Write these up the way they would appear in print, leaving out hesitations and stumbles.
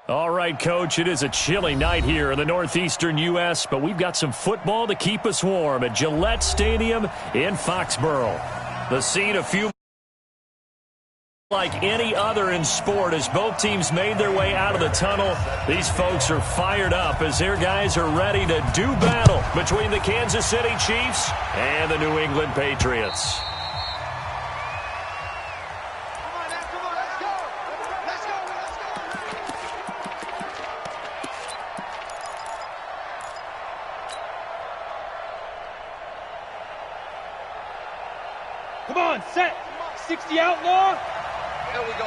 All right, Coach, it is a chilly night here in the northeastern U.S., but we've got some football to keep us warm at Gillette Stadium in Foxborough. The scene a few like any other in sport as both teams made their way out of the tunnel. These folks are fired up as their guys are ready to do battle between the Kansas City Chiefs and the New England Patriots. Come on, set. 60 outlaw. Here we go.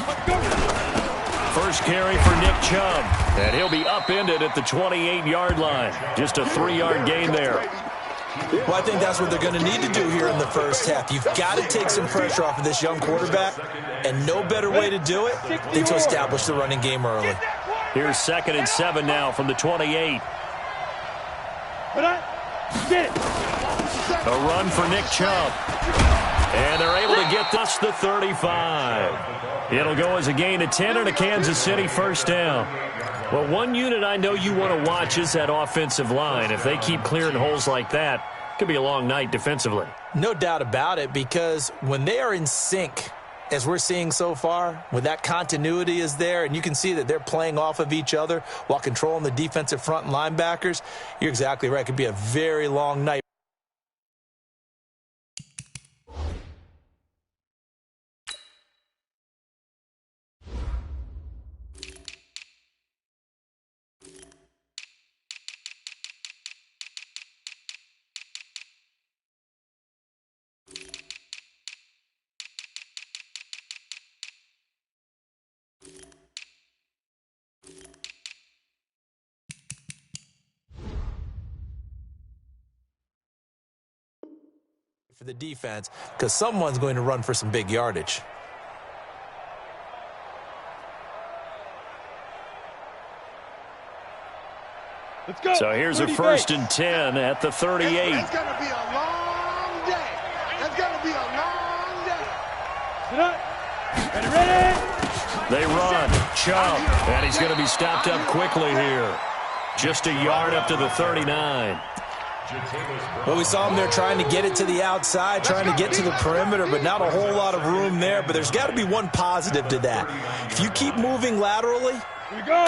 Let's go. First carry for Nick Chubb, and he'll be upended at the 28-yard line. Just a 3-yard gain there. Well, I think that's what they're going to need to do here in the first half. You've got to take some pressure off of this young quarterback, and no better way to do it than to establish the running game early. Here's 2nd and 7 now from the 28. Get it. A run for Nick Chubb. And they're able to get us the 35. It'll go as a gain of 10 and a Kansas City first down. Well, one unit I know you want to watch is that offensive line. If they keep clearing holes like that, it could be a long night defensively. No doubt about it, because when they are in sync, as we're seeing so far, when that continuity is there and you can see that they're playing off of each other while controlling the defensive front and linebackers, you're exactly right. It could be a very long night. For the defense, because someone's going to run for some big yardage. Let's go. So here's a 1st and 10 at the 38. It's going to be a long day. It's going to be a long day. Sit up. Ready. They run. Chubb. And he's going to be stopped up quickly here. Just a yard up to the 39. Well, we saw him there trying to get it to the outside, trying to get to the perimeter, but not a whole lot of room there. But there's got to be one positive to that. If you keep moving laterally,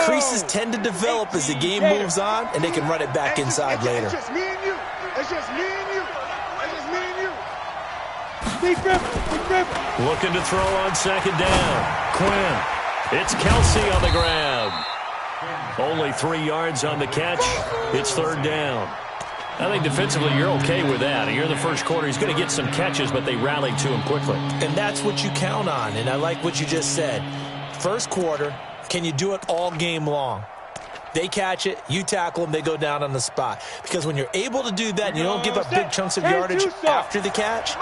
creases tend to develop as the game moves on, and they can run it back inside later. It's just me and you. It's just me and you. It's just me and you. Big grip. Looking to throw on 2nd down. Quinn. It's Kelsey on the grab. Only 3 yards on the catch. It's 3rd down. I think defensively you're okay with that. Here in the first quarter, he's going to get some catches, but they rallied to him quickly. And that's what you count on, and I like what you just said. First quarter, can you do it all game long? They catch it, you tackle them, they go down on the spot. Because when you're able to do that and you don't give up big chunks of yardage after the catch,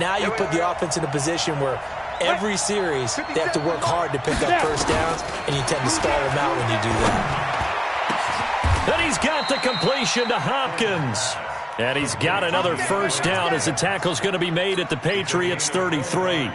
now you put the offense in a position where every series they have to work hard to pick up first downs, and you tend to stall them out when you do that. And he's got the completion to Hopkins. And he's got another first down as the tackle's going to be made at the Patriots 33.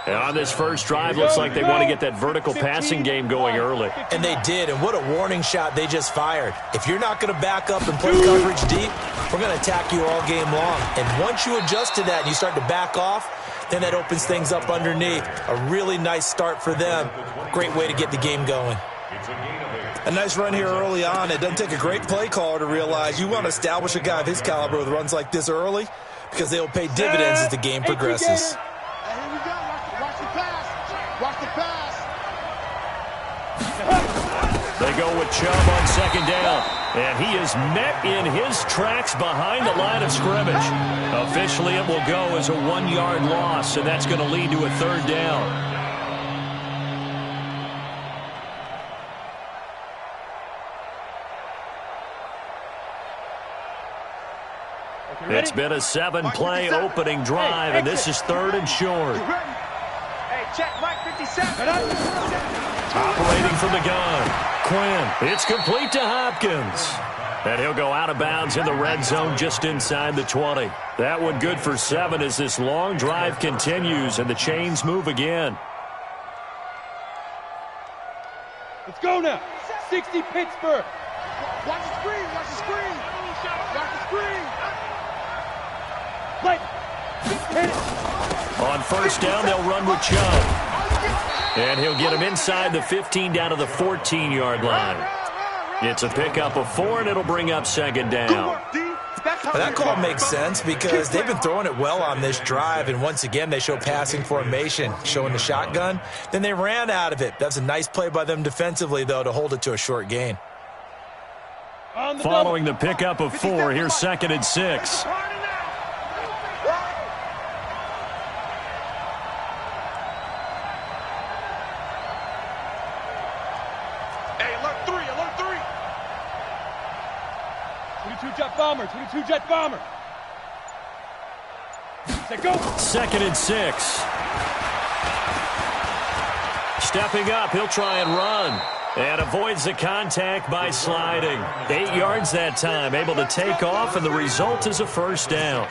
And on this first drive, looks like they want to get that vertical passing game going early. And they did, and what a warning shot they just fired. If you're not going to back up and play coverage deep, we're going to attack you all game long. And once you adjust to that and you start to back off, then that opens things up underneath. A really nice start for them. Great way to get the game going. A nice run here early on. It doesn't take a great play caller to realize you want to establish a guy of his caliber with runs like this early, because they'll pay dividends as the game progresses. And here we go. Watch the pass. Watch the pass. They go with Chubb on 2nd down. And he is met in his tracks behind the line of scrimmage. Officially, it will go as a 1-yard loss, and that's going to lead to a 3rd down. It's been a 7-play opening drive, and this is 3rd and short. Hey, check, Mike 57. Operating from the gun. Quinn. It's complete to Hopkins. And he'll go out of bounds in the red zone just inside the 20. That one good for 7 as this long drive continues and the chains move again. Let's go now. 60 Pittsburgh. Watch the screen. Watch the screen. Watch the screen. Like. Hit it. On first down, they'll run with Chubb. And he'll get him inside the 15 down to the 14-yard line. It's a pickup of 4, and it'll bring up second down. That call makes sense because they've been throwing it well on this drive, and once again they show passing formation, showing the shotgun. Then they ran out of it. That's a nice play by them defensively, though, to hold it to a short gain. Following the pickup of 4, here's 2nd and 6. Two jet bomber. Set go. 2nd and 6. Stepping up, he'll try and run. And avoids the contact by sliding. 8 yards that time, able to take off, and the result is a first down.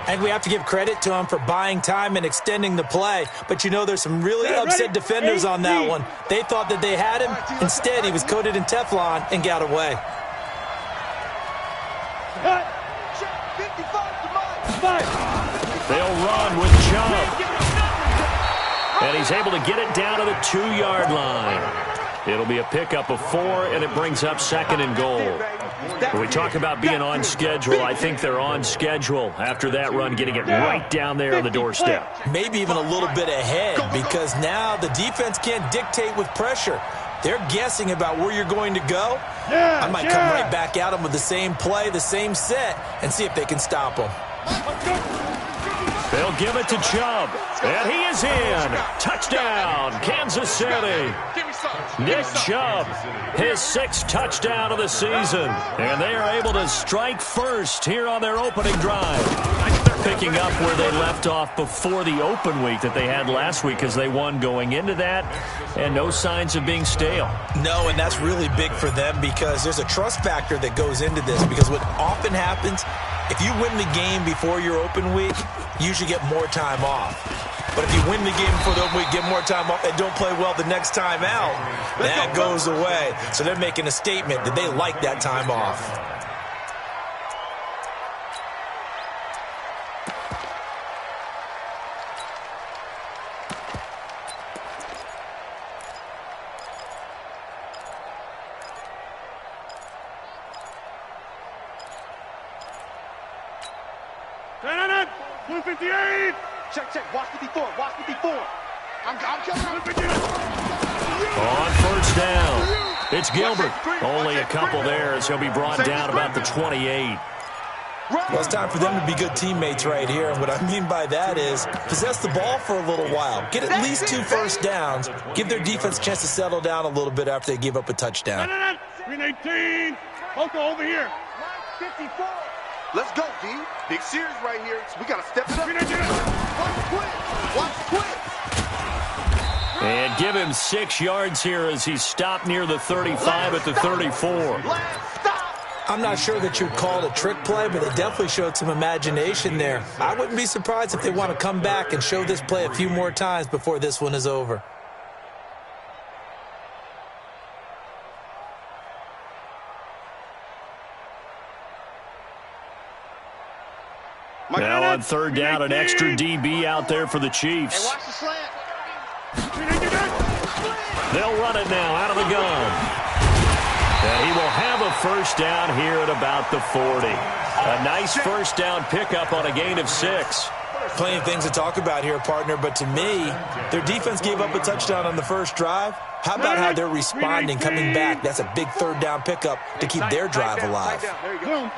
And we have to give credit to him for buying time and extending the play. But you know, there's some really upset defenders on that one. They thought that they had him. Instead, he was coated in Teflon and got away. They'll run with Chubb. And he's able to get it down to the 2-yard line. It'll be a pickup of 4, and it brings up 2nd and goal. When we talk about being on schedule, I think they're on schedule after that run, getting it right down there on the doorstep. Maybe even a little bit ahead, because now the defense can't dictate with pressure. They're guessing about where you're going to go. I might come right back at them with the same play, the same set, and see if they can stop them. They'll give it to Chubb, and he is in. Touchdown, Kansas City. Nick Chubb, his 6th touchdown of the season, and they are able to strike first here on their opening drive. Picking up where they left off before the open week that they had last week, as they won going into that, and no signs of being stale. No, and that's really big for them because there's a trust factor that goes into this, because what often happens, if you win the game before your open week, you usually get more time off. But if you win the game before the open week, get more time off, and don't play well the next time out, that goes away. So they're making a statement that they like that time off. Check. Watch 54. Watch 54. I'm coming. On first down, it's Gilbert. Only a couple there, as he'll be brought down about the 28. Well, it's time for them to be good teammates right here. And what I mean by that is possess the ball for a little while. Get at least 2 first downs. Give their defense a chance to settle down a little bit after they give up a touchdown. Green 18. Oko over here. 54. Let's go, D. Big series right here. We got to step it up. Watch quick. And give him 6 yards here as he's stopped near the 35 at the 34. I'm not sure that you'd call it a trick play, but they definitely showed some imagination there. I wouldn't be surprised if they want to come back and show this play a few more times before this one is over. Now on third down, an extra DB out there for the Chiefs. Hey, watch the slant. They'll run it now out of the gun. And he will have a first down here at about the 40. A nice first down pickup on a gain of 6. Plenty of things to talk about here, partner, but to me, their defense gave up a touchdown on the first drive. How about how they're responding, coming back? That's a big third down pickup to keep their drive alive. Boom.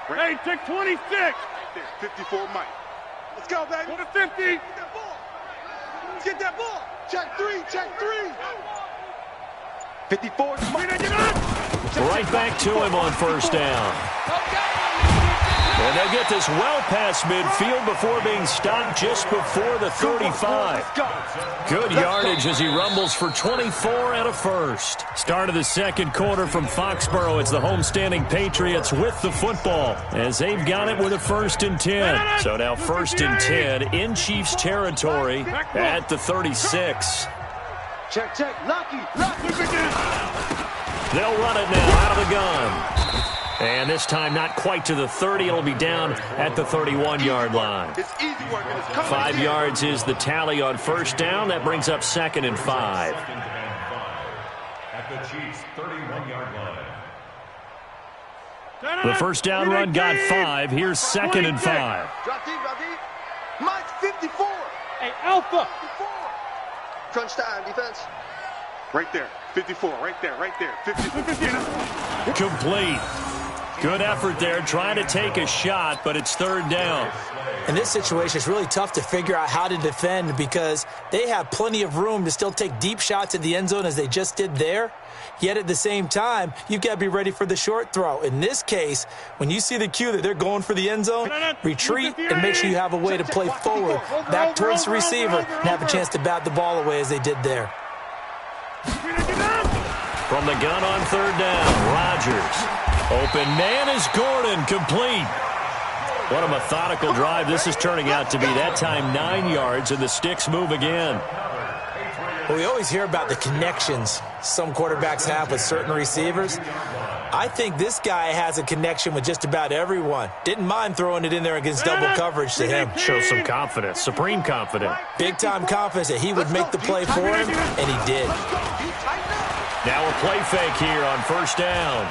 Hey, take 26. 54 Mike. Let's go, baby. Go to 50. Get that ball. Let's get that ball. Check 3. 54 Mike. Right back to him on first down. And they'll get this well past midfield before being stopped just before the 35. Good yardage as he rumbles for 24 and a first. Start of the second quarter from Foxborough. It's the homestanding Patriots with the football as they've got it with a 1st and 10. So now 1st and 10 in Chiefs territory at the 36. Check, Lucky. They'll run it now out of the gun. And this time not quite to the 30. It'll be down at the 31-yard line. 5 yards is the tally on 1st down. That brings up 2nd and 5. At the Chiefs' 31-yard line. The 1st down run got 5. Here's 2nd and 5. Drop deep. Mike 54. Hey, Alpha. 54. Crunch time, defense. Right there. 54. Right there. 50. Complete. Good effort there, trying to take a shot, but it's 3rd down. In this situation, it's really tough to figure out how to defend because they have plenty of room to still take deep shots at the end zone as they just did there. Yet at the same time, you've got to be ready for the short throw. In this case, when you see the cue that they're going for the end zone, retreat and make sure you have a way to play forward, back towards the receiver, and have a chance to bat the ball away as they did there. From the gun on 3rd down, Rodgers. Open man is Gordon, complete. What a methodical drive this is turning out to be. That time 9 yards, and the sticks move again. Well, we always hear about the connections some quarterbacks have with certain receivers. I think this guy has a connection with just about everyone. Didn't mind throwing it in there against double coverage to him. Shows some confidence, supreme confidence. Big-time confidence that he would make the play for him, and he did. Now a play fake here on 1st down.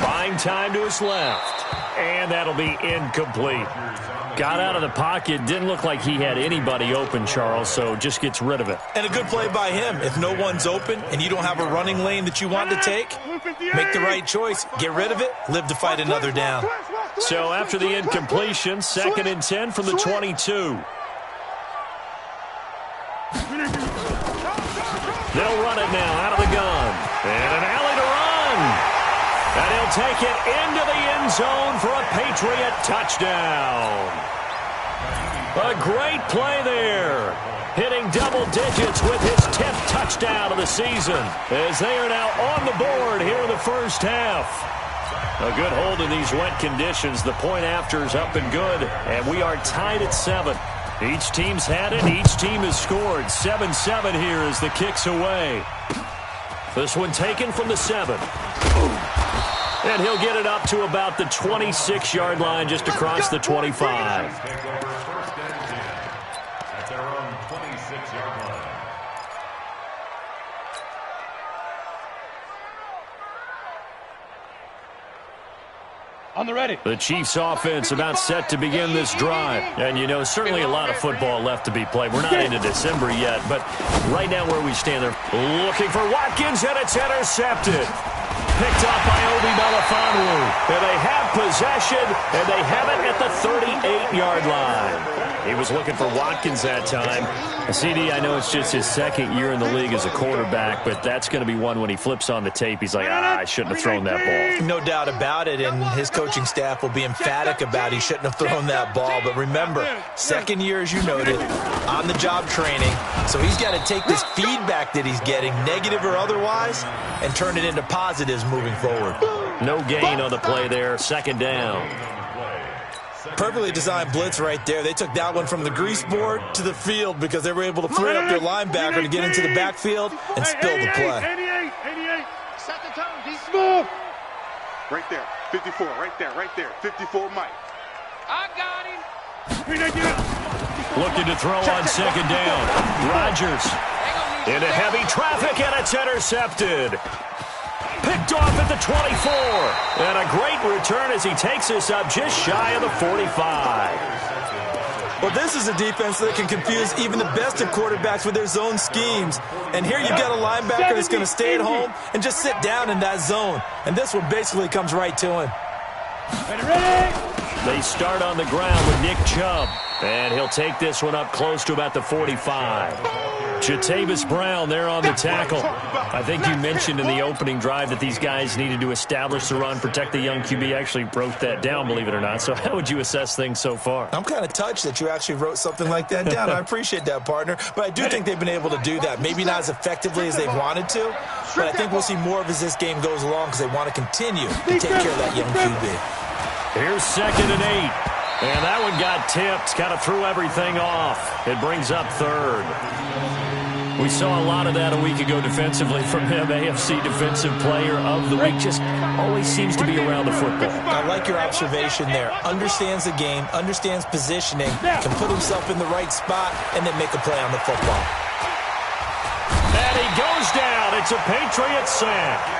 Buying time to his left. And that'll be incomplete. Got out of the pocket. Didn't look like he had anybody open, Charles, so just gets rid of it. And a good play by him. If no one's open and you don't have a running lane that you want to take, make the right choice. Get rid of it. Live to fight another down. So after the incompletion, 2nd and 10 from the 22. They'll run it now out of the gun. And an alley to run. And he'll take it into the end zone for a Patriot touchdown. A great play there. Hitting double digits with his 10th touchdown of the season as they are now on the board here in the 1st half. A good hold in these wet conditions. The point after is up and good, and we are tied at 7. Each team's had it. Each team has scored. 7-7 here as the kick's away. This one taken from the 7. And he'll get it up to about the 26-yard line just across the 25. On the ready. The Chiefs offense about set to begin this drive. And, you know, certainly a lot of football left to be played. We're not into December yet, but right now where we stand, they're looking for Watkins, and it's intercepted. Picked up by Obi Melifonwu. And they have possession, and they have it at the 38-yard line. He was looking for Watkins that time. CD, I know it's just his 2nd year in the league as a quarterback, but that's going to be one when he flips on the tape. He's like, I shouldn't have thrown that ball. No doubt about it, and his coaching staff will be emphatic about he shouldn't have thrown that ball. But remember, 2nd year, as you noted, on-the-job training. So he's got to take this feedback that he's getting, negative or otherwise, and turn it into positives moving forward. No gain on the play there. 2nd down. Perfectly designed blitz right there. They took that one from the grease board to the field because they were able to free up their linebacker to get into the backfield and spill the play. 88. Set the tone, deep. Move. Right there. 54. Right there. 54, Mike. I got him. Looking to throw on 2nd down. Rodgers into heavy traffic, and it's intercepted. Picked off at the 24. And a great return as he takes us up just shy of the 45. Well, this is a defense that can confuse even the best of quarterbacks with their zone schemes. And here you've got a linebacker that's going to stay at home and just sit down in that zone. And this one basically comes right to him. They start on the ground with Nick Chubb. And he'll take this one up close to about the 45. Jatavis Brown there on the tackle. I think you mentioned in the opening drive that these guys needed to establish the run, protect the young QB. Actually broke that down, believe it or not. So how would you assess things so far? I'm kind of touched that you actually wrote something like that down. I appreciate that, partner. But I do think they've been able to do that. Maybe not as effectively as they've wanted to, but I think we'll see more of as this game goes along because they want to continue to take care of that young QB. Here's 2nd and 8. And that one got tipped, kind of threw everything off. It brings up 3rd. We saw a lot of that a week ago defensively from him. AFC Defensive Player of the Week. Just always seems to be around the football. I like your observation there. Understands the game, understands positioning, can put himself in the right spot, and then make a play on the football. And he goes down. It's a Patriots sack.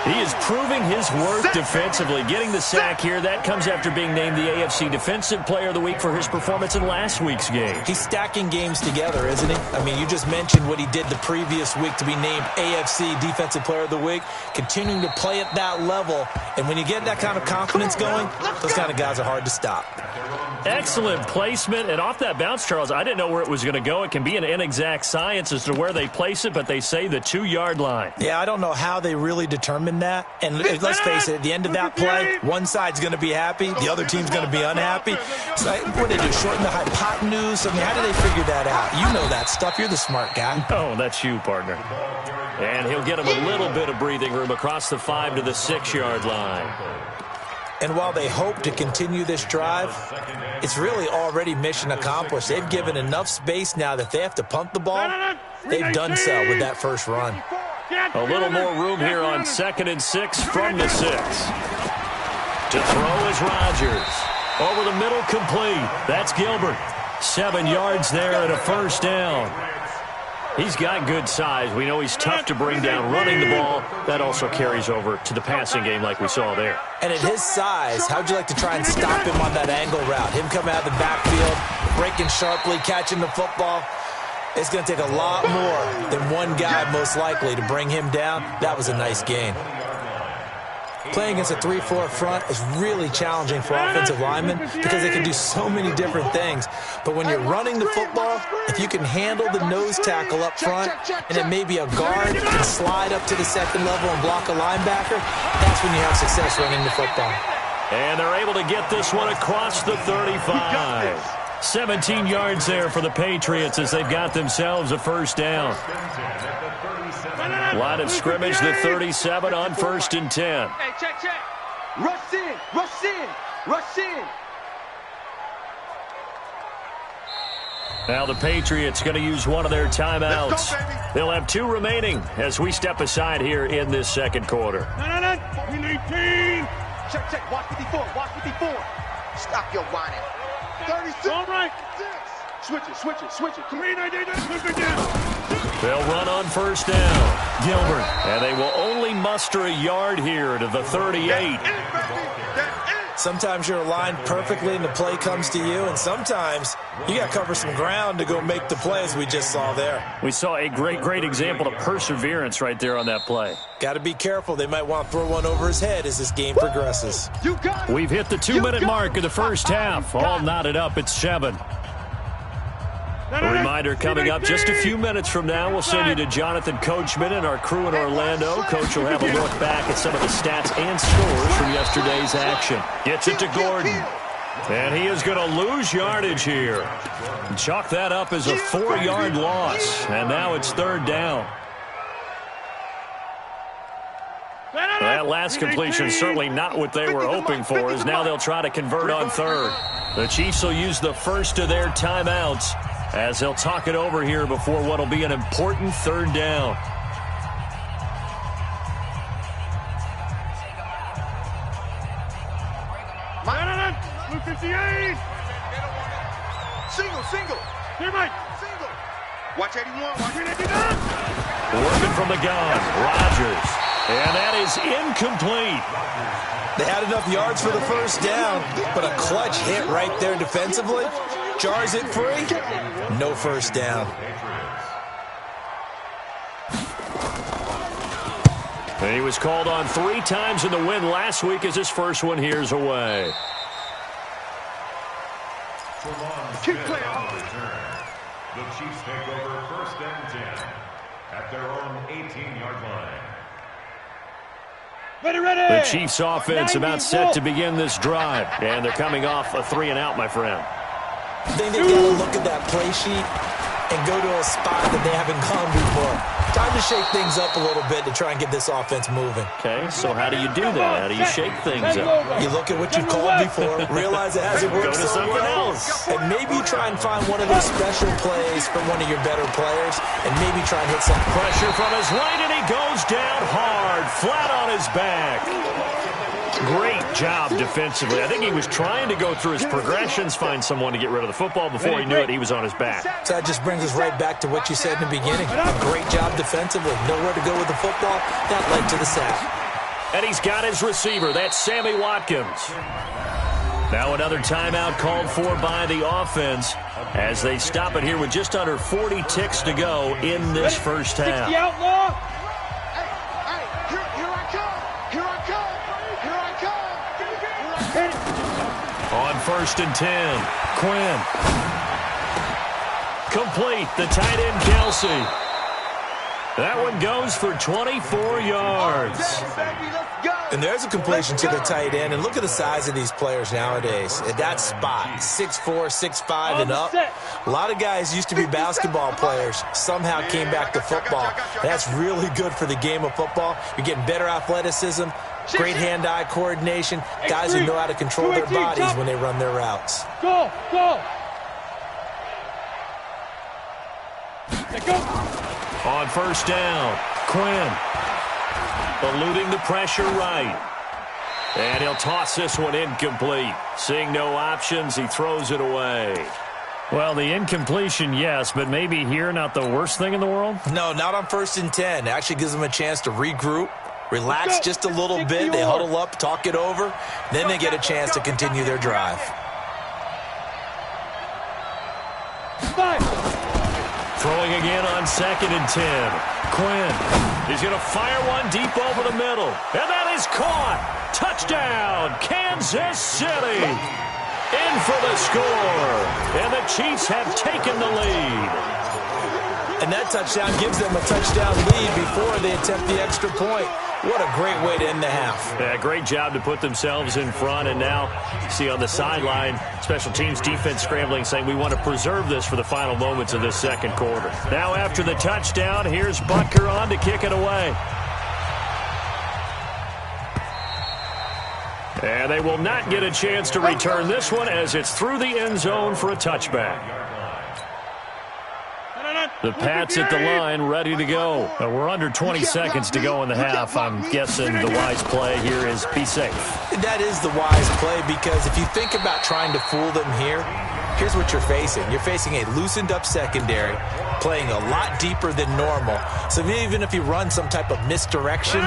He is proving his worth defensively. Getting the sack here, that comes after being named the AFC Defensive Player of the Week for his performance in last week's game. He's stacking games together, isn't he? I mean, you just mentioned what he did the previous week to be named AFC Defensive Player of the Week, continuing to play at that level. And when you get that kind of confidence going, those kind of guys are hard to stop. Excellent placement, and off that bounce, Charles, I didn't know where it was going to go. It can be an inexact science as to where they place it, but they say the 2-yard line. Yeah, I don't know how they really determine that. And let's face it, at the end of that play, one side's going to be happy, the other team's going to be unhappy. So what do they do, shorten the hypotenuse? I mean, how do they figure that out? You know that stuff. You're the smart guy. Oh, that's you, partner. And he'll get him a little bit of breathing room across the 5 to the 6-yard line. And while they hope to continue this drive, it's really already mission accomplished. They've given enough space now that they have to punt the ball. They've done so with that first run. A little more room here on 2nd and 6 from the 6. To throw is Rodgers. Over the middle, complete. That's Gilbert. 7 yards there and a first down. He's got good size. We know he's tough to bring down running the ball. That also carries over to the passing game like we saw there. And at his size, how'd you like to try and stop him on that angle route? Him coming out of the backfield, breaking sharply, catching the football. It's going to take a lot more than one guy, most likely, to bring him down. That was a nice gain. Playing against a 3-4 front is really challenging for offensive linemen because they can do so many different things. But when you're running the football, if you can handle the nose tackle up front and then maybe a guard can slide up to the 2nd level and block a linebacker, that's when you have success running the football. And they're able to get this one across the 35. 17 yards there for the Patriots as they've got themselves a first down. Line of scrimmage, the 37 on 1st and 10. Hey, check. Rush in. Now the Patriots going to use one of their timeouts. They'll have 2 remaining as we step aside here in this 2nd quarter. 19. Check. Watch 54. Stop your whining. 36. All right. Switch it. Come on. They'll run on first down. Gilbert. And they will only muster a yard here to the 38. Sometimes you're aligned perfectly and the play comes to you, and sometimes you got to cover some ground to go make the play, as we just saw there. We saw a great example of perseverance right there on that play. Got to be careful. They might want to throw one over his head as this game progresses. We've hit the 2-minute mark of the first half. All knotted up at 7. A reminder coming up just a few minutes from now. We'll send you to Jonathan Coachman and our crew in Orlando. Coach will have a look back at some of the stats and scores from yesterday's action. Gets it to Gordon. And he is going to lose yardage here. Chalk that up as a 4-yard loss. And now it's 3rd down. That last completion certainly not what they were hoping for, as now they'll try to convert on 3rd. The Chiefs will use the first of their timeouts as they'll talk it over here before what will be an important 3rd down. Blue 58. Single. Here, Mike. Single. Watch 81. Working from the gun, Rodgers. And that is incomplete. They had enough yards for the first down, but a clutch hit right there defensively. Jars it free. No first down. And he was called on 3 times in the win last week as his first one here's away. The Chiefs take over 1st and 10 at their own 18-yard line. The Chiefs offense about set to begin this drive, and they're coming off a 3-and-out, my friend. I think they've got to look at that play sheet and go to a spot that they haven't gone before. Time to shake things up a little bit to try and get this offense moving. Okay, so how do you do that? How do you shake things up? You look at what you called before, realize it hasn't worked Go to so something well, else. and maybe try and find one of those special plays from one of your better players, and maybe try and hit some Pressure from his right, and he goes down hard, flat on his back. Great job defensively. I think he was trying to go through his progressions, find someone to get rid of the football. Before he knew it, he was on his back. So that just brings us right back to what you said in the beginning. A great job defensively. Nowhere to go with the football. That led to the sack. And he's got his receiver. That's Sammy Watkins. Now another timeout called for by the offense as they stop it here with just under 40 ticks to go in this first half. Here I come. On 1st and 10, Quinn. Complete, the tight end, Kelsey. That one goes for 24 yards. And there's a completion to the tight end. And look at the size of these players nowadays. At that spot, 6'4", 6'5", and up. A lot of guys used to be basketball players. Somehow came back to football. That's really good for the game of football. You're getting better athleticism, great hand-eye coordination. Guys who know how to control their bodies when they run their routes. Go! On 1st down, Quinn. Eluding the pressure right. And he'll toss this one incomplete. Seeing no options, he throws it away. Well, the incompletion, yes, but maybe here not the worst thing in the world? No, not on 1st and 10. It actually gives them a chance to regroup, relax just a little bit. They huddle up, talk it over. Then they get a chance to continue their drive. Throwing again on 2nd and 10. Quinn. He's going to fire one deep over the middle. And that is caught. Touchdown, Kansas City. In for the score. And the Chiefs have taken the lead. And that touchdown gives them a touchdown lead before they attempt the extra point. What a great way to end the half. Yeah, great job to put themselves in front. And now, you see on the sideline, special teams defense scrambling, saying we want to preserve this for the final moments of this second quarter. Now after the touchdown, here's Butker on to kick it away. And they will not get a chance to return this one as it's through the end zone for a touchback. The Pats at the line, ready to go. We're under 20 seconds to go in the half. I'm guessing the wise play here is be safe. That is the wise play, because if you think about trying to fool them here, here's what you're facing. You're facing a loosened up secondary, playing a lot deeper than normal. So even if you run some type of misdirection,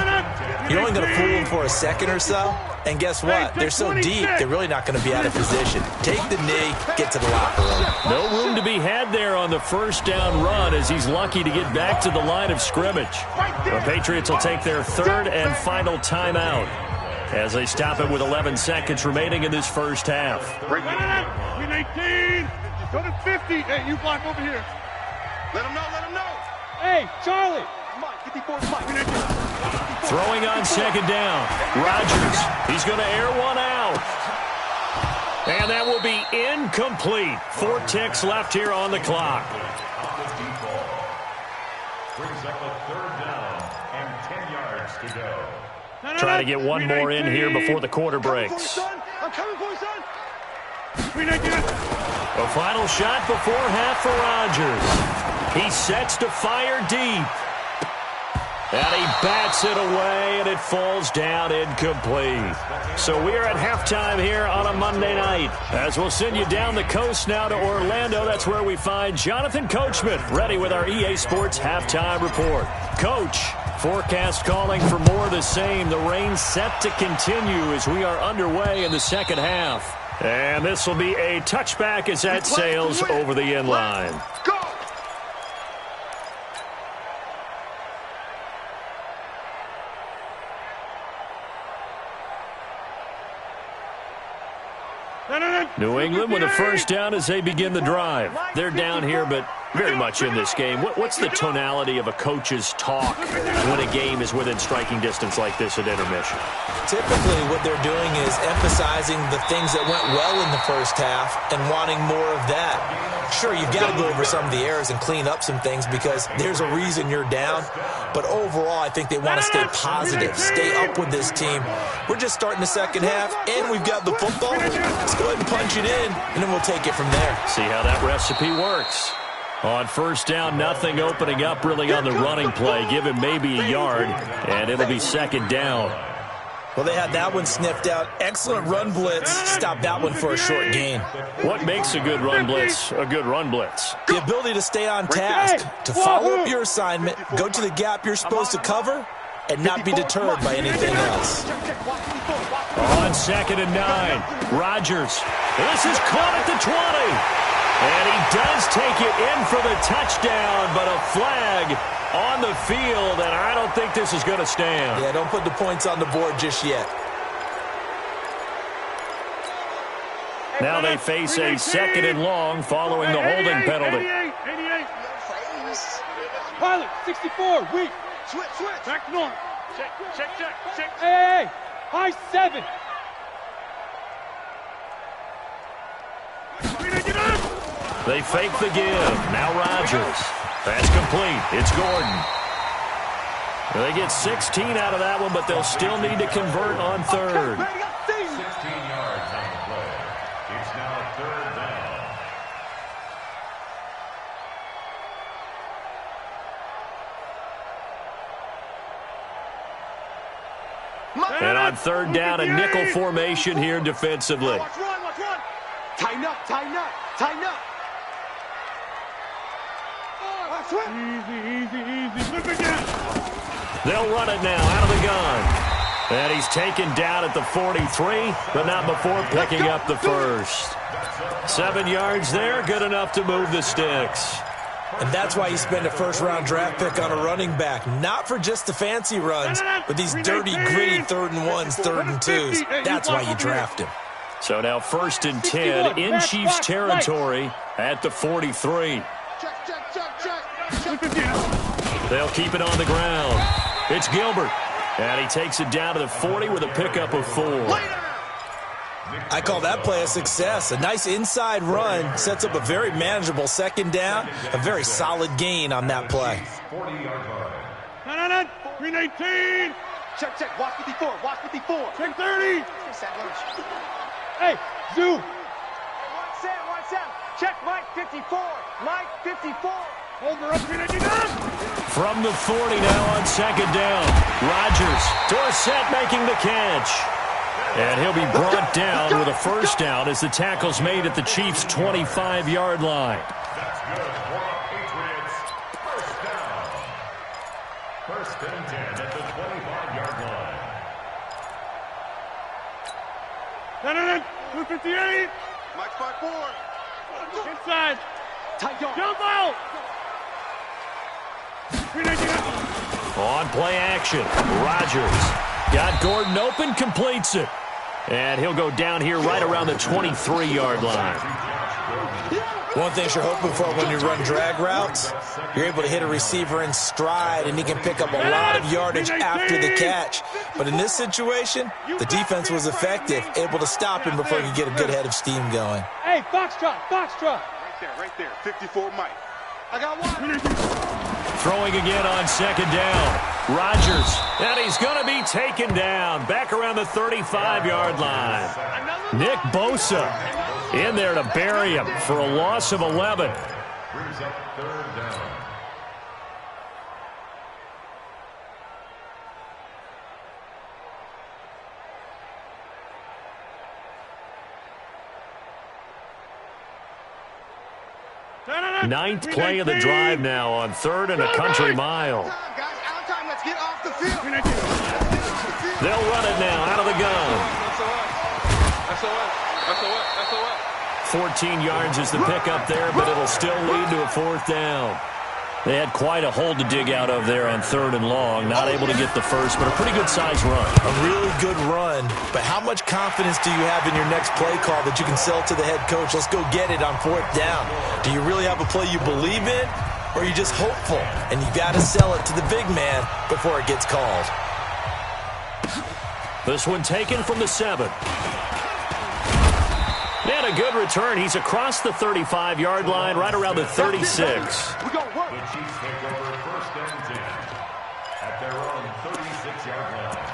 you're only going to fool them for a second or so. And guess what? They're so deep, they're really not going to be out of position. Take the knee, get to the locker room. No room to be had there on the 1st down run as he's lucky to get back to the line of scrimmage. The Patriots will take their 3rd and final timeout as they stop it with 11 seconds remaining in this first half. Win 18. Go to 50. Hey, you block over here. Let him know. Hey, Charlie. Mike, 54 Mike. Throwing on 2nd down. Rodgers. He's going to air one out. And that will be incomplete. 4 ticks left here on the clock. Brings up a 3rd down and 10 yards to go. Trying to get one more in here before the quarter breaks. I'm coming for you, son. A final shot before half for Rodgers. He sets to fire deep. And he bats it away, and it falls down incomplete. So we are at halftime here on a Monday night. As we'll send you down the coast now to Orlando, that's where we find Jonathan Coachman, ready with our EA Sports Halftime Report. Coach, forecast calling for more of the same. The rain set to continue as we are underway in the second half. And this will be a touchback as that sails over the end line. Go! New England with a 1st down as they begin the drive. They're down here, but very much in this game. What's the tonality of a coach's talk when a game is within striking distance like this at intermission? Typically, what they're doing is emphasizing the things that went well in the first half and wanting more of that. Sure, you've got to go over some of the errors and clean up some things because there's a reason you're down. But overall, I think they want to stay positive, stay up with this team. We're just starting the second half, and we've got the football. Let's go ahead and punch it in, and then we'll take it from there. See how that recipe works. On first down, nothing opening up really on the running play. Give him maybe a yard, and it'll be second down. Well, they had that one sniffed out. Excellent run blitz. Stop that one for a short gain. What makes a good run blitz a good run blitz? The ability to stay on task, to follow up your assignment, go to the gap you're supposed to cover, and not be deterred by anything else. On 2nd and 9, Rodgers. This is caught at the 20. And he does take it in for the touchdown, but a flag on the field, and I don't think this is going to stand. Yeah, don't put the points on the board just yet. Now they face a 2nd and long following the holding penalty. 88. Pilot, 64, weak. Switch. Back to normal. Check. Hey. High 7. They fake the give. Now Rodgers. That's complete. It's Gordon. They get 16 out of that one, but they'll still need to convert on third. 16 yards on the play. It's now 3rd down. And on 3rd down, a nickel formation here defensively. Watch run. Tighten up. Easy. Look again. They'll run it now out of the gun. And he's taken down at the 43, but not before picking up the first. 7 yards there, good enough to move the sticks. And that's why you spend a first-round draft pick on a running back. Not for just the fancy runs, but these dirty, gritty 3rd and 1s, 3rd and 2s. That's why you draft him. So now 1st and 10 in Chiefs territory at the 43. Check. They'll keep it on the ground. It's Gilbert. And he takes it down to the 40 with a pickup of 4. I call that play a success. A nice inside run sets up a very manageable 2nd down. A very solid gain on that play. 40-yard line. No. Green 18. Check. Watch 54. Check 30. Hey, Zoo. One set. Check Mike 54. Hold her up, Green 18. From the 40 now on 2nd down. Rodgers. Dorsett making the catch. And he'll be brought down with a first down as the tackle's made at the Chiefs' 25-yard line. That's good for Patriots. First down. 1st and 10 at the 25-yard line. 258. Mike 5-4. Inside. Tight yard. Jump out. Green 18. On play action, Rodgers got Gordon open, completes it. And he'll go down here right around the 23-yard line. One thing you're hoping for when you run drag routes, you're able to hit a receiver in stride, and he can pick up a lot of yardage after the catch. But in this situation, the defense was effective, able to stop him before he could get a good head of steam going. Hey, Foxtrot. Right there. 54, Mike. I got one. Throwing again on 2nd down. Rodgers, and he's going to be taken down back around the 35-yard line. Nick Bosa in there to bury him for a loss of 11. Brings up 3rd down. Ninth play of the drive now on 3rd and a country mile. Let's get off the field. They'll run it now out of the gun. SOS. 14 yards is the pickup there, but it'll still lead to a 4th down. They had quite a hole to dig out of there on 3rd and long. Not able to get the first, but a pretty good-sized run. A really good run, but how much confidence do you have in your next play call that you can sell to the head coach? Let's go get it on 4th down. Do you really have a play you believe in, or are you just hopeful? And you got to sell it to the big man before it gets called. This one taken from the 7. And a good return. He's across the 35-yard line, right around the 36. We gonna work. The Chiefs take over 1st and 10 at their own 36-yard line.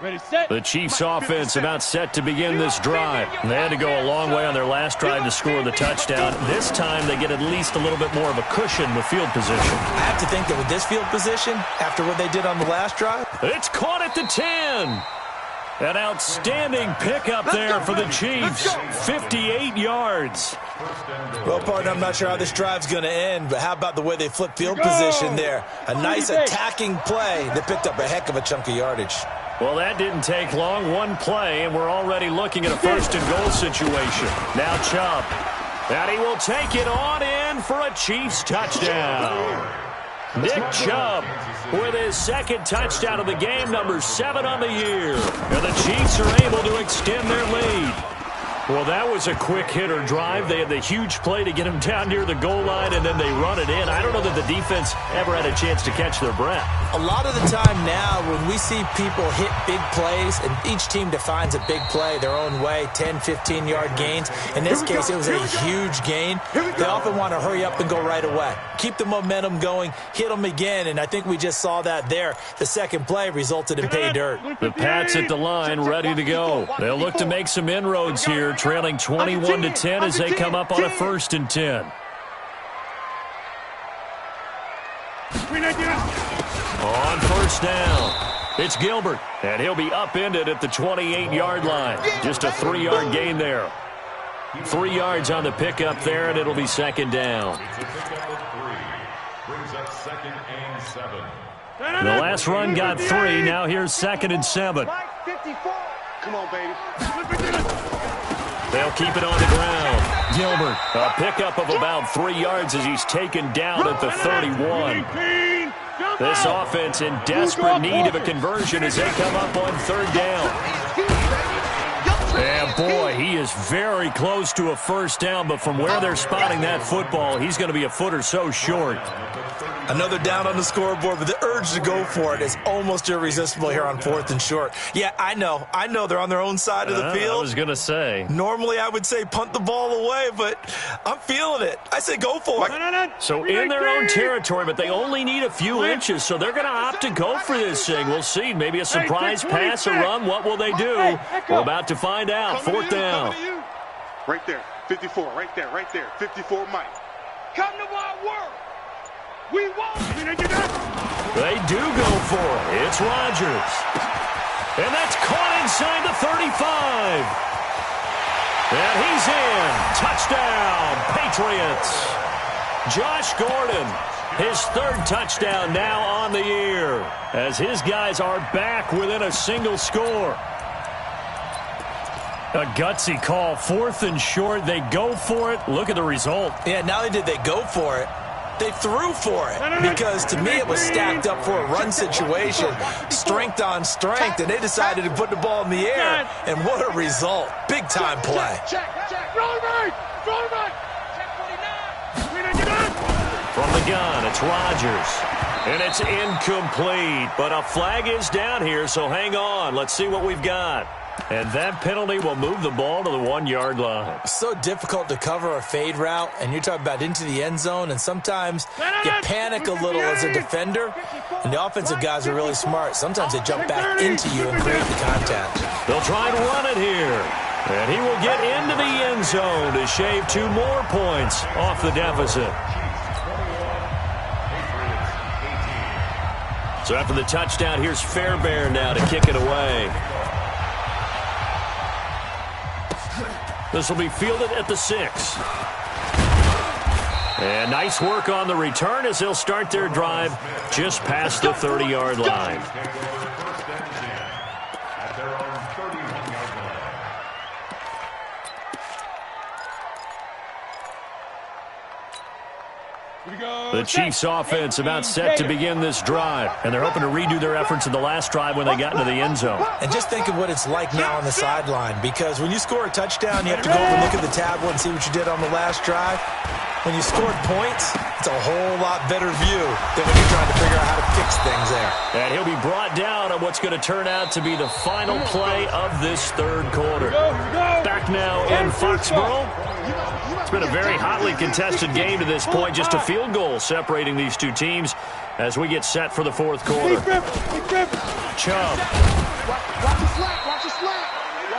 Ready, set. The Chiefs offense about set to begin this drive. They had to go a long way on their last drive to score the touchdown. This time they get at least a little bit more of a cushion with field position. I have to think that with this field position, after what they did on the last drive, It's caught at the 10. An outstanding pickup there for the Chiefs. 58 yards. well, partner, I'm not sure how this drive's going to end, but how about the way they flipped field position there? A nice attacking play that picked up a heck of a chunk of yardage. Well, that didn't take long. One play, and we're already looking at a 1st and goal situation. Now Chubb. And he will take it on in for a Chiefs touchdown. Nick Chubb with his 2nd touchdown of the game, number 7 on the year. And the Chiefs are able to extend their lead. Well, that was a quick hitter drive. They had the huge play to get him down near the goal line, and then they run it in. I don't know that the defense ever had a chance to catch their breath. A lot of the time now when we see people hit big plays, and each team defines a big play their own way, 10, 15-yard gains. In this case, it was a huge gain. They often want to hurry up and go right away. Keep the momentum going, hit them again, and I think we just saw that there. The 2nd play resulted in pay dirt. The Pats at the line, ready to go. They'll look to make some inroads here, trailing 21-10 as they come up on a 1st and 10. On 1st down, it's Gilbert, and he'll be upended at the 28-yard line. Just a 3-yard gain there. 3 yards on the pickup there, and it'll be 2nd down. It's a pickup of 3. Brings up 2nd and 7. The last run got 3. Now here's 2nd and 7. 54. Come on, baby. They'll keep it on the ground. Gilbert, a pickup of about 3 yards as he's taken down at the 31. This offense in desperate need of a conversion as they come up on 3rd down. And boy, he is very close to a 1st down, but from where they're spotting that football, he's going to be a foot or so short. Another down on the scoreboard, but the urge to go for it is almost irresistible here on 4th and short. Yeah, I know they're on their own side of the field. I was going to say. Normally I would say punt the ball away, but I'm feeling it. I say go for it. So in their own territory, but they only need a few inches, so they're going to opt to go for this thing. We'll see. Maybe a surprise pass or run. What will they do? We're about to find out. 4th down. Right there. 54. Right there. Right there. 54 Mike. Come to my world. We won't. They do go for it. It's Rodgers. And that's caught inside the 35. And he's in. Touchdown, Patriots. Josh Gordon, his 3rd touchdown now on the year, as his guys are back within a single score. A gutsy call. 4th and short. They go for it. Look at the result. Yeah, not only did they go for it, they threw for it, because to me it was stacked up for a run situation, strength on strength, and they decided to put the ball in the air, and what a result. Big-time play. From the gun, it's Rodgers. And it's incomplete, but a flag is down here, so hang on. Let's see what we've got. And that penalty will move the ball to the 1-yard line. So difficult to cover a fade route, and you're talking about into the end zone, and sometimes you panic a little as a defender, and the offensive guys are really smart. Sometimes they jump back into you and create the contact. They'll try and run it here. And he will get into the end zone to shave 2 more points off the deficit. So after the touchdown, here's Fairbairn now to kick it away. This will be fielded at the 6. And nice work on the return as they'll start their drive just past the 30-yard line. The Chiefs offense about set to begin this drive, and they're hoping to redo their efforts in the last drive when they got into the end zone. And just think of what it's like now on the sideline, because when you score a touchdown, you have to go over and look at the tablet and see what you did on the last drive. When you scored points, it's a whole lot better view than when you're trying to figure out how to fix things there. And he'll be brought down on what's going to turn out to be the final play of this third quarter. Back now in Foxborough. It's been a very hotly contested game to this point. Just a field goal separating these two teams as we get set for the fourth quarter. Chubb.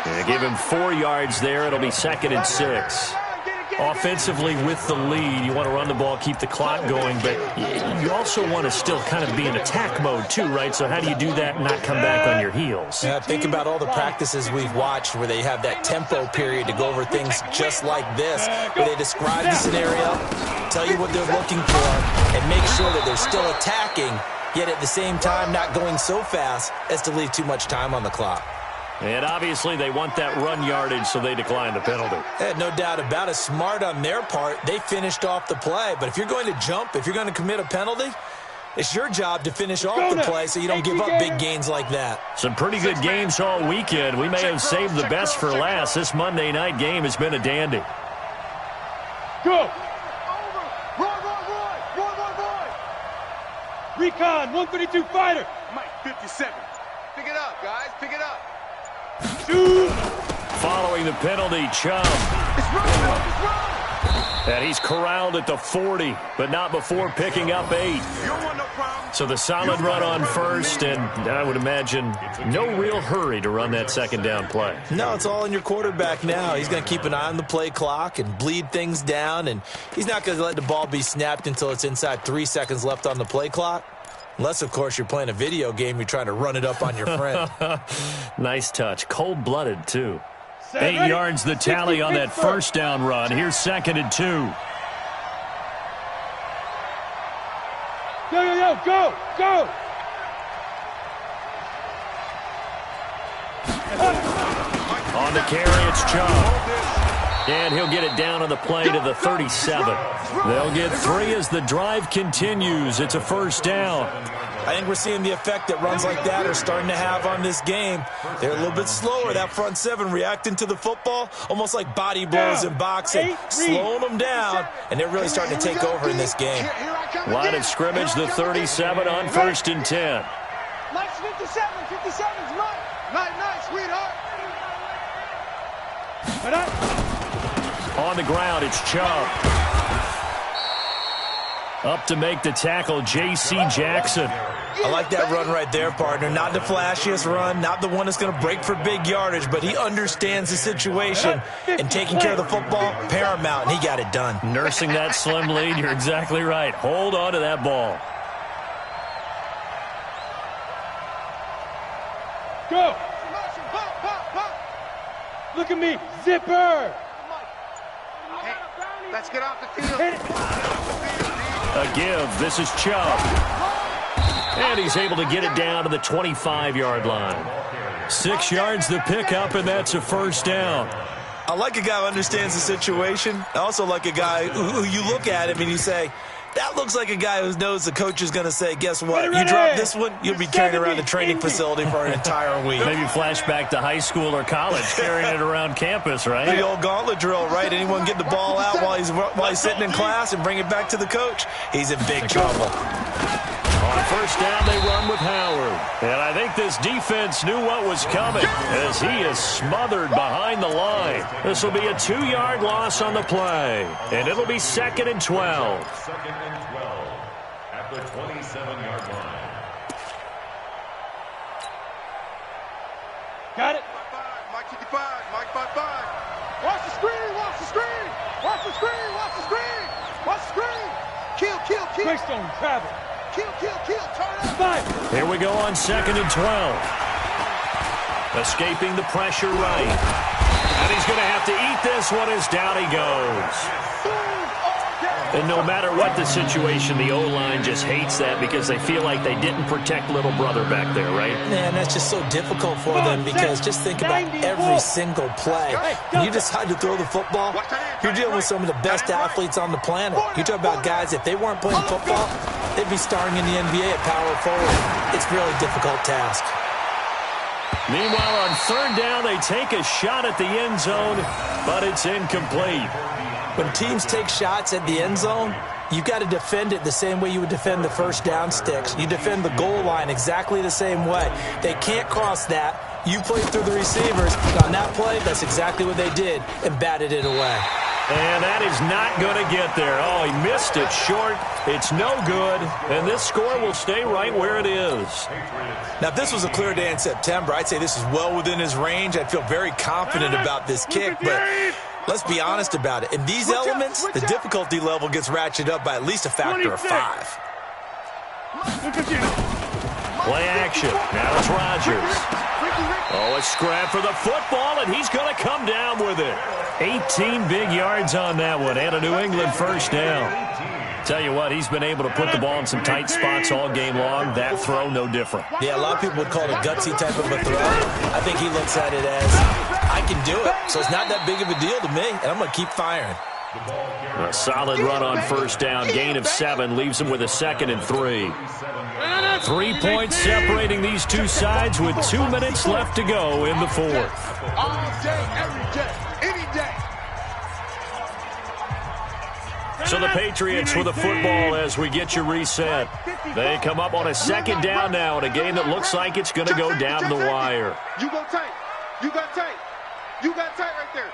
They give him 4 yards there. It'll be 2nd and 6. Offensively with the lead, you want to run the ball, keep the clock going, but you also want to still kind of be in attack mode too, right? So how do you do that and not come back on your heels? Yeah, think about all the practices we've watched where they have that tempo period to go over things just like this, where they describe the scenario, tell you what they're looking for, and make sure that they're still attacking, yet at the same time not going so fast as to leave too much time on the clock. And obviously they want that run yardage, so they decline the penalty. No doubt about it. Smart on their part. They finished off the play. But if you're going to jump, if you're going to commit a penalty, it's your job to finish off the play so you don't give up big gains like that. Some pretty good games all weekend. We may have saved the best for last. This Monday night game has been a dandy. Go. Recon, 132 fighter. Mike, 57. Pick it up, guys. Pick it up. Following the penalty, Chubb. And he's corralled at the 40, but not before picking up 8. So the solid run on first, and I would imagine no real hurry to run that second down play. No, it's all in your quarterback now. He's going to keep an eye on the play clock and bleed things down, and he's not going to let the ball be snapped until it's inside 3 seconds left on the play clock. Unless, of course, you're playing a video game, you're trying to run it up on your friend. Nice touch. Cold-blooded, too. 8 yards the tally on that first down run. Here's 2nd and 2. Go. On the carry, it's Chubb. And he'll get it down on the play to the 37. They'll get 3 as the drive continues. It's a first down. I think we're seeing the effect that runs like that are starting to have on this game. They're a little bit slower, that front 7 reacting to the football, almost like body blows in boxing, slowing them down, and they're really starting to take over in this game. Line of scrimmage, the 37 on 1st and 10. Mike's 57. 57's Mike. Night, sweetheart. On the ground, it's Chubb. Up to make the tackle, J.C. Jackson. I like that run right there, partner. Not the flashiest run, not the one that's going to break for big yardage, but he understands the situation, and taking care of the football, paramount, and he got it done. Nursing that slim lead, you're exactly right. Hold on to that ball. Go. Look at me. Zipper. Hey, let's get off the field. A give. This is Chubb. And he's able to get it down to the 25-yard line. 6 yards the pickup, and that's a first down. I like a guy who understands the situation. I also like a guy who you look at him and you say, that looks like a guy who knows the coach is going to say, guess what? You drop this one, you'll be carrying around the training facility for an entire week. Maybe flashback to high school or college, carrying it around campus, right? The old gauntlet drill, right? Anyone get the ball out while he's sitting in class and bring it back to the coach? He's in big trouble. On first down, they run with Howard. And I think this defense knew what was coming as he is smothered behind the line. This will be a 2-yard loss on the play. And it'll be 2nd and 12. 2nd and 12 at the 27-yard line. Got it. Mike 55. Mike 55. Watch the screen. Watch the screen. Watch the screen. Watch the screen. Watch the screen. Kill. Greystone, travel. Kill. Turn up. 5. Here we go on 2nd and 12. Escaping the pressure right. And he's going to have to eat this one as down he goes. And no matter what the situation, the O-line just hates that because they feel like they didn't protect little brother back there, right? Man, that's just so difficult for them because just think about every single play. When you decide to throw the football, you're dealing with some of the best athletes on the planet. You talk about guys, if they weren't playing football, they'd be starring in the NBA at power forward. It's a really difficult task. Meanwhile, on third down, they take a shot at the end zone, but it's incomplete. When teams take shots at the end zone, you've got to defend it the same way you would defend the first down sticks. You defend the goal line exactly the same way. They can't cross that. You play through the receivers. On that play, that's exactly what they did and batted it away. And that is not going to get there. Oh, he missed it short. It's no good. And this score will stay right where it is. Now, if this was a clear day in September, I'd say this is well within his range. I'd feel very confident about this kick, but let's be honest about it. In these elements, the difficulty level gets ratcheted up by at least a factor of 5. Play action. Now it's Rodgers. Oh, a scrap for the football, and he's going to come down with it. 18 big yards on that one, and a New England first down. Tell you what, he's been able to put the ball in some tight spots all game long. That throw, no different. Yeah, a lot of people would call it a gutsy type of a throw. I think he looks at it as, I can do it, so it's not that big of a deal to me, and I'm going to keep firing. A solid run on first down. Gain of 7 leaves him with a 2nd and 3. 3 points separating these two sides with 2 minutes left to go in the fourth. All day, every day, any day. So the Patriots with the football as we get you reset. They come up on a 2nd down now in a game that looks like it's going to go down the wire. You go tight. You got tight. You got tight right there.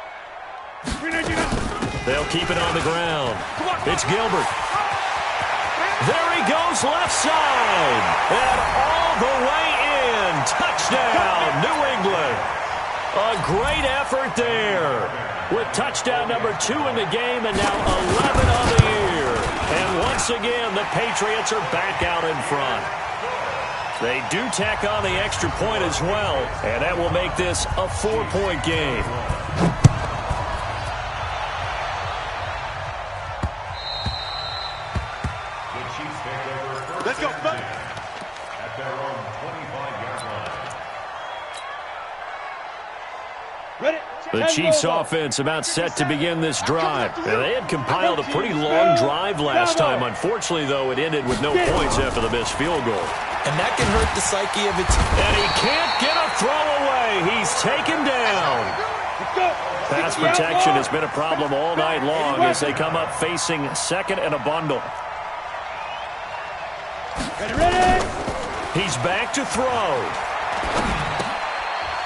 They'll keep it on the ground. It's Gilbert. There he goes left side. And all the way in. Touchdown, New England. A great effort there. With touchdown number 2 in the game and now 11 on the year. And once again, the Patriots are back out in front. They do tack on the extra point as well, and that will make this a 4-point game. Let's go, buddy. At their own 25-yard line. Ready? The Chiefs offense about set to begin this drive. Now, they had compiled a pretty long drive last time. Unfortunately, though, it ended with no points after the missed field goal. And that can hurt the psyche of a team. And he can't get a throw away. He's taken down. Pass protection has been a problem all night long as they come up facing 2nd and a bundle. Ready? He's back to throw.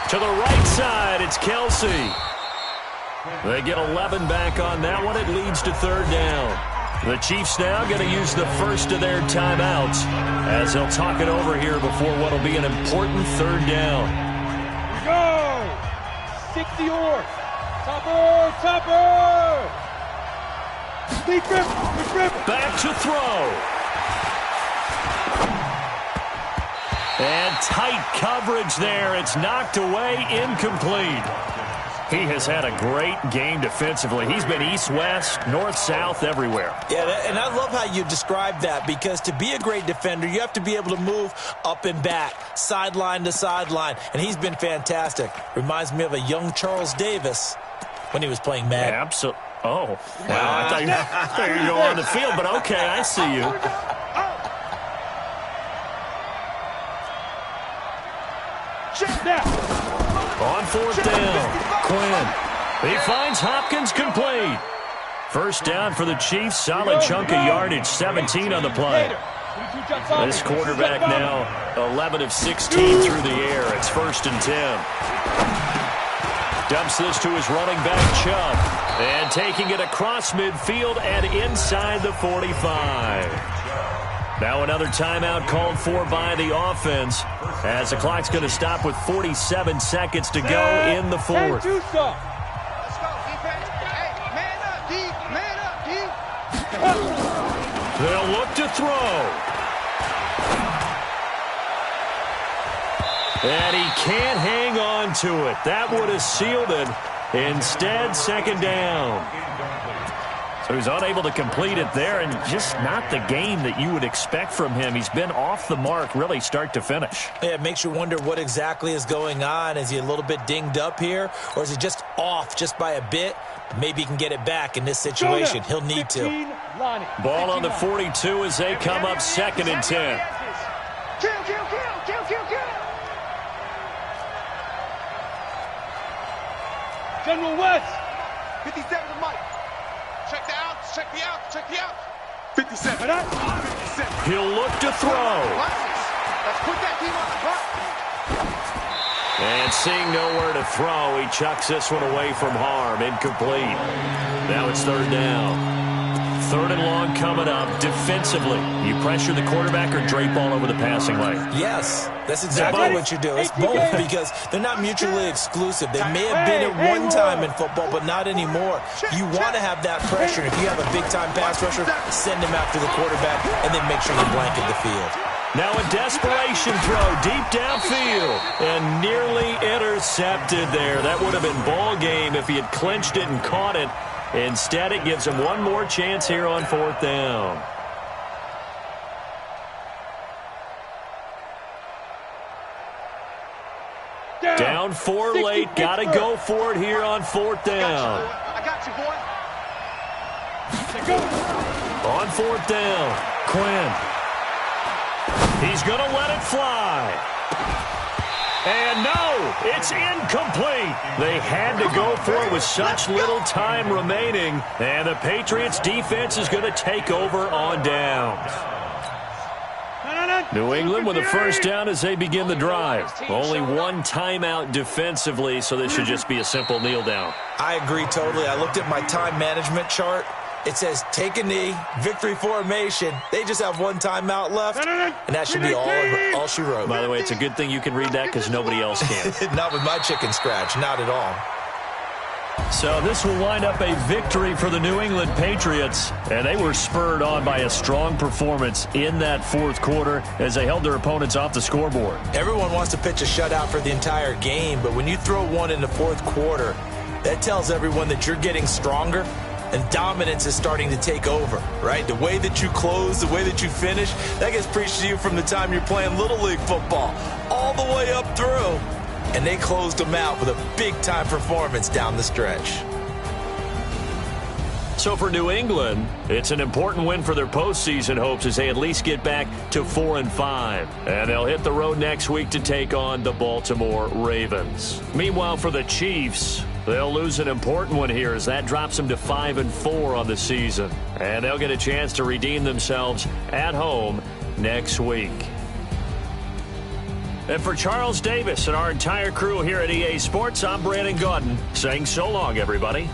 To the right side, it's Kelsey. They get 11 back on that one. It leads to 3rd down. The Chiefs now going to use the first of their timeouts as they'll talk it over here before what will be an important 3rd down. Go! 60 yards. Topper! Topper! Big rip! Big rip! Back to throw. And tight coverage there. It's knocked away, incomplete. He has had a great game defensively. He's been east-west, north-south, everywhere. Yeah, and I love how you describe that because to be a great defender, you have to be able to move up and back, sideline to sideline, and he's been fantastic. Reminds me of a young Charles Davis when he was playing Madden. Absolutely. Oh, well, I thought you were going to go on the field, but okay, I see you. On 4th down, Quinn. He finds Hopkins complete. First down for the Chiefs. Solid chunk of yardage, 17 on the play. This quarterback now 11 of 16 through the air. It's 1st and 10. Dumps this to his running back, Chubb. And taking it across midfield and inside the 45. Now another timeout called for by the offense as the clock's going to stop with 47 seconds to go in the 4th. Let's go, defense. Hey, man up, D. Man up, D. They'll look to throw. And he can't hang on to it. That would have sealed it. Instead, 2nd down. So he's unable to complete it there, and just not the game that you would expect from him. He's been off the mark really start to finish. Yeah, it makes you wonder what exactly is going on. Is he a little bit dinged up here, or is he just off just by a bit? Maybe he can get it back in this situation. He'll need to. Ball on the 42 as they come up 2nd and 10. Kill, kill, kill, kill, kill, kill. General West. 57 to Mike. Check the out, check the out, check the out. 57. 57. He'll look to throw. Watch this. Let's put that team on the clock. And seeing nowhere to throw, he chucks this one away from harm. Incomplete. Now it's 3rd down. 3rd and long coming up. Defensively, you pressure the quarterback or drape all over the passing lane? Yes, that's exactly what you do. It's both because they're not mutually exclusive. They may have been at one time in football, but not anymore. You want to have that pressure. If you have a big-time pass rusher, send him after the quarterback and then make sure you blanket the field. Now a desperation throw deep downfield and nearly intercepted there. That would have been ball game if he had clinched it and caught it. Instead, it gives him one more chance here on 4th down. Down 4 late. Got to go for it here on 4th down. I got you, boy. On 4th down, Quinn. He's going to let it fly. And no, it's incomplete. They had to go for it with such little time remaining. And the Patriots defense is going to take over on downs. New England with a 1st down as they begin the drive. Only one timeout defensively, so this should just be a simple kneel down. I agree totally. I looked at my time management chart. It says take a knee, victory formation. They just have one timeout left, and that should be all she wrote. By the way, it's a good thing you can read that because nobody else can. Not with my chicken scratch, not at all. So this will wind up a victory for the New England Patriots, and they were spurred on by a strong performance in that 4th quarter as they held their opponents off the scoreboard. Everyone wants to pitch a shutout for the entire game, but when you throw one in the 4th quarter, that tells everyone that you're getting stronger and dominance is starting to take over, right? The way that you close, the way that you finish, that gets preached to you from the time you're playing Little League football all the way up through. And they closed them out with a big-time performance down the stretch. So for New England, it's an important win for their postseason hopes as they at least get back to 4-5. And they'll hit the road next week to take on the Baltimore Ravens. Meanwhile, for the Chiefs, they'll lose an important one here as that drops them to 5-4 on the season. And they'll get a chance to redeem themselves at home next week. And for Charles Davis and our entire crew here at EA Sports, I'm Brandon Gaudin saying so long, everybody.